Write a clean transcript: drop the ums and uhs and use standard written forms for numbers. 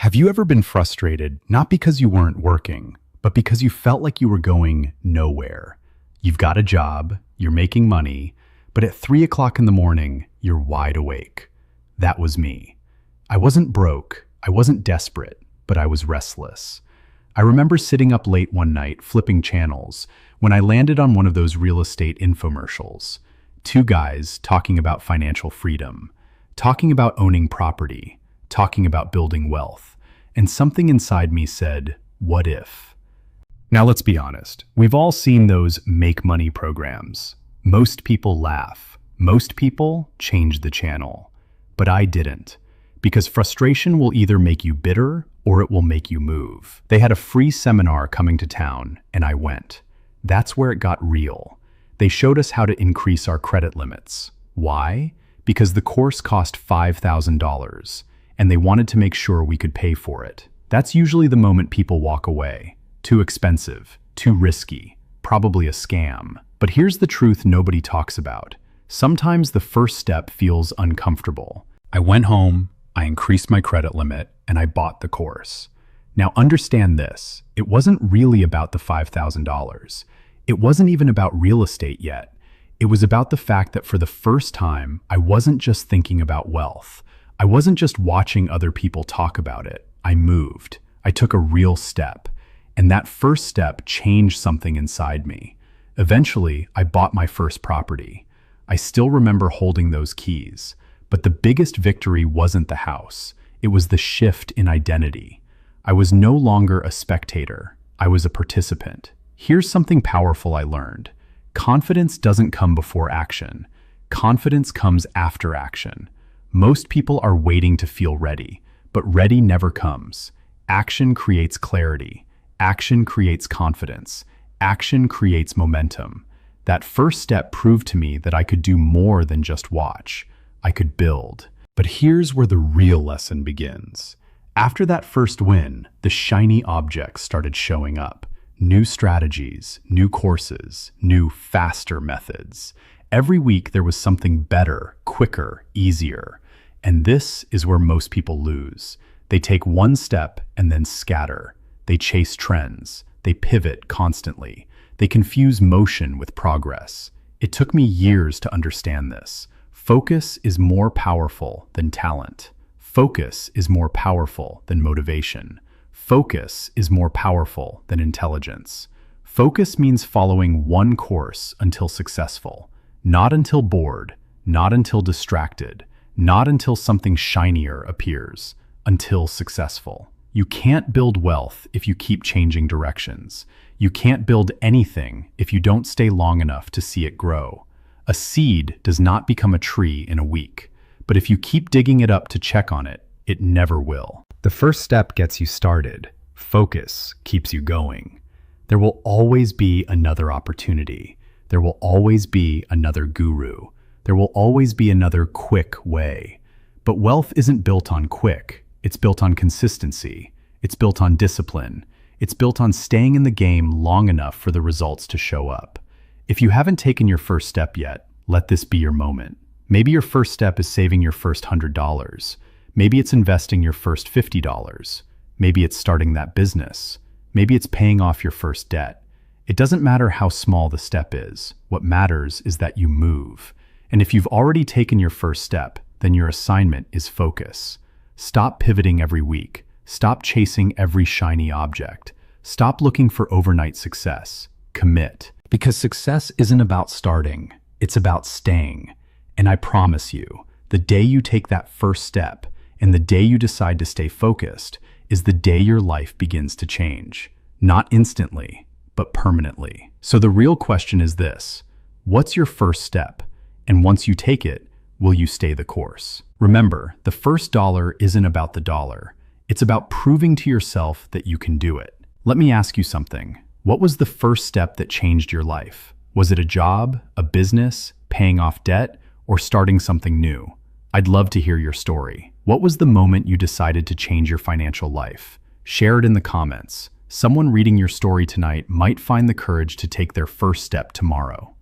Have you ever been frustrated, not because you weren't working, but because you felt like you were going nowhere? You've got a job, you're making money, but at 3 o'clock in the morning, you're wide awake. That was me. I wasn't broke, I wasn't desperate, but I was restless. I remember sitting up late one night, flipping channels, when I landed on one of those real estate infomercials. Two guys talking about financial freedom, talking about owning property, talking about building wealth, and something inside me said, what if? Now let's be honest, we've all seen those make money programs. Most people laugh. Most people change the channel. But I didn't, because frustration will either make you bitter or it will make you move. They had a free seminar coming to town, and I went. That's where it got real. They showed us how to increase our credit limits. Why? Because the course cost $5,000, and they wanted to make sure we could pay for it. That's usually the moment people walk away. Too expensive, too risky, probably a scam. But here's the truth nobody talks about. Sometimes the first step feels uncomfortable. I went home, I increased my credit limit, and I bought the course. Now understand this, it wasn't really about the $5,000. It wasn't even about real estate yet. It was about the fact that for the first time, I wasn't just thinking about wealth. I wasn't just watching other people talk about it. I moved. I took a real step. And that first step changed something inside me. Eventually, I bought my first property. I still remember holding those keys. But the biggest victory wasn't the house. It was the shift in identity. I was no longer a spectator. I was a participant. Here's something powerful I learned. Confidence doesn't come before action. Confidence comes after action. Most people are waiting to feel ready, but ready never comes. Action creates clarity. Action creates confidence. Action creates momentum. That first step proved to me that I could do more than just watch. I could build. But here's where the real lesson begins. After that first win, the shiny objects started showing up. New strategies, new courses, new, faster methods. Every week there was something better, quicker, easier. And this is where most people lose. They take one step and then scatter. They chase trends. They pivot constantly. They confuse motion with progress. It took me years to understand this. Focus is more powerful than talent. Focus is more powerful than motivation. Focus is more powerful than intelligence. Focus means following one course until successful, not until bored, not until distracted, not until something shinier appears, until successful. You can't build wealth if you keep changing directions. You can't build anything if you don't stay long enough to see it grow. A seed does not become a tree in a week, but if you keep digging it up to check on it, it never will. The first step gets you started. Focus keeps you going. There will always be another opportunity. There will always be another guru. There will always be another quick way. But wealth isn't built on quick. It's built on consistency. It's built on discipline. It's built on staying in the game long enough for the results to show up. If you haven't taken your first step yet, let this be your moment. Maybe your first step is saving your first $100. Maybe it's investing your first $50. Maybe it's starting that business. Maybe it's paying off your first debt. It doesn't matter how small the step is. What matters is that you move. And if you've already taken your first step, then your assignment is focus. Stop pivoting every week. Stop chasing every shiny object. Stop looking for overnight success. Commit. Because success isn't about starting, it's about staying. And I promise you, the day you take that first step and the day you decide to stay focused is the day your life begins to change. Not instantly, but permanently. So the real question is this: what's your first step? And once you take it, will you stay the course? Remember, the first dollar isn't about the dollar. It's about proving to yourself that you can do it. Let me ask you something. What was the first step that changed your life? Was it a job, a business, paying off debt, or starting something new? I'd love to hear your story. What was the moment you decided to change your financial life? Share it in the comments. Someone reading your story tonight might find the courage to take their first step tomorrow.